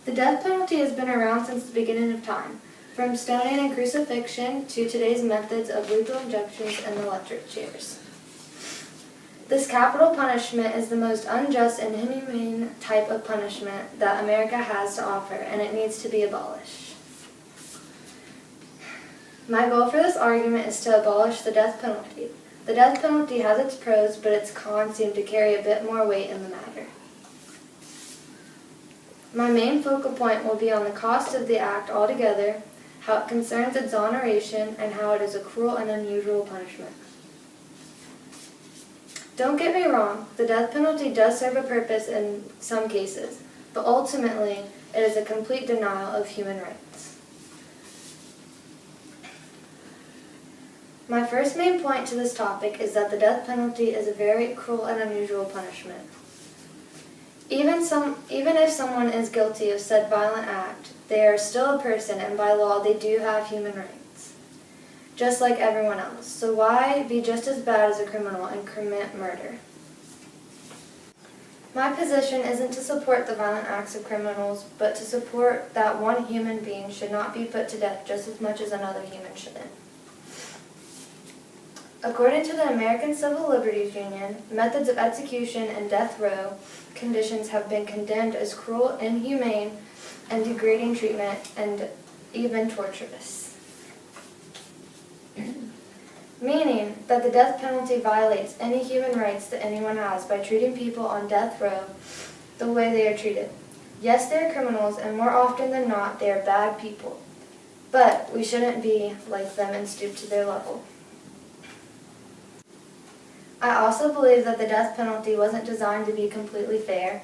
The death penalty has been around since the beginning of time, from stoning and crucifixion to today's methods of lethal injections and electric chairs. This capital punishment is the most unjust and inhumane type of punishment that America has to offer, and it needs to be abolished. My goal for this argument is to abolish the death penalty. The death penalty has its pros, but its cons seem to carry a bit more weight in the matter. My main focal point will be on the cost of the act altogether, how it concerns exoneration, and how it is a cruel and unusual punishment. Don't get me wrong, the death penalty does serve a purpose in some cases, but ultimately it is a complete denial of human rights. My first main point to this topic is that the death penalty is a very cruel and unusual punishment. Even if someone is guilty of said violent act, they are still a person, and by law they do have human rights, just like everyone else. So why be just as bad as a criminal and commit murder? My position isn't to support the violent acts of criminals, but to support that one human being should not be put to death just as much as another human shouldn't. According to the American Civil Liberties Union, methods of execution and death row conditions have been condemned as cruel, inhumane, and degrading treatment, and even torturous. Meaning that the death penalty violates any human rights that anyone has by treating people on death row the way they are treated. Yes, they are criminals, and more often than not, they are bad people. But we shouldn't be like them and stoop to their level. I also believe that the death penalty wasn't designed to be completely fair,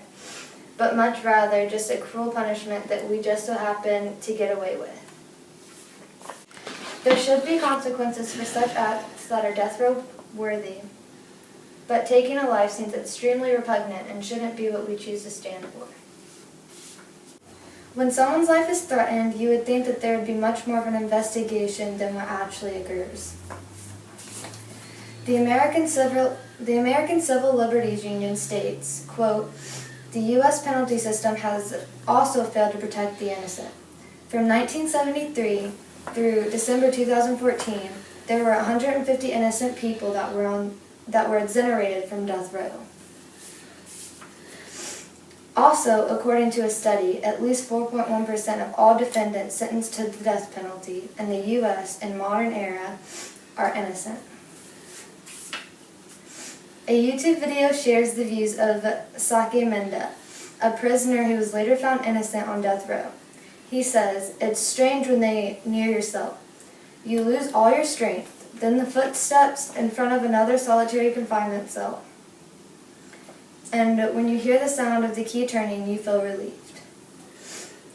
but much rather just a cruel punishment that we just so happen to get away with. There should be consequences for such acts that are death row worthy, but taking a life seems extremely repugnant and shouldn't be what we choose to stand for. When someone's life is threatened, you would think that there would be much more of an investigation than what actually occurs. The American Civil Liberties Union states, quote, "The U.S. penalty system has also failed to protect the innocent. From 1973 through December 2014, there were 150 innocent people that were exonerated from death row. Also, according to a study, at least 4.1% of all defendants sentenced to the death penalty in the U.S. in modern era are innocent." A YouTube video shares the views of Sake Menda, a prisoner who was later found innocent on death row. He says, "It's strange when they near your cell. You lose all your strength, then the footsteps in front of another solitary confinement cell. And when you hear the sound of the key turning, you feel relieved."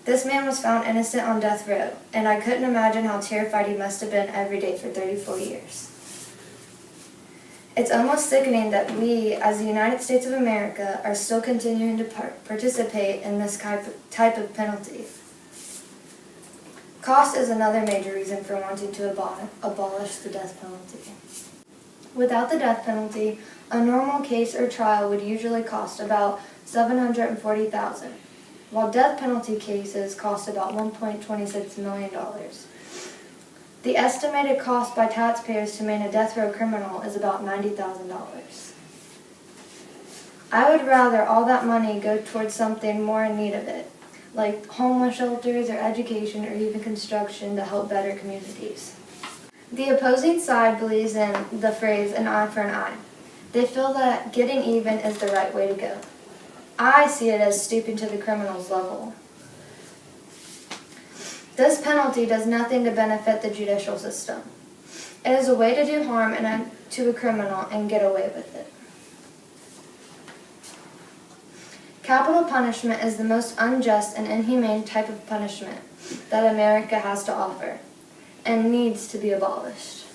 This man was found innocent on death row, and I couldn't imagine how terrified he must have been every day for 34 years. It's almost sickening that we, as the United States of America, are still continuing to participate in this type of penalty. Cost is another major reason for wanting to abolish the death penalty. Without the death penalty, a normal case or trial would usually cost about $740,000, while death penalty cases cost about $1.26 million. The estimated cost by taxpayers to maintain a death row criminal is about $90,000. I would rather all that money go towards something more in need of it, like homeless shelters or education or even construction to help better communities. The opposing side believes in the phrase "an eye for an eye." They feel that getting even is the right way to go. I see it as stooping to the criminal's level. This penalty does nothing to benefit the judicial system. It is a way to do harm to a criminal and get away with it. Capital punishment is the most unjust and inhumane type of punishment that America has to offer, and needs to be abolished.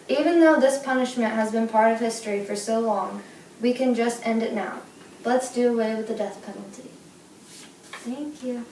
Even though this punishment has been part of history for so long, we can just end it now. Let's do away with the death penalty. Thank you.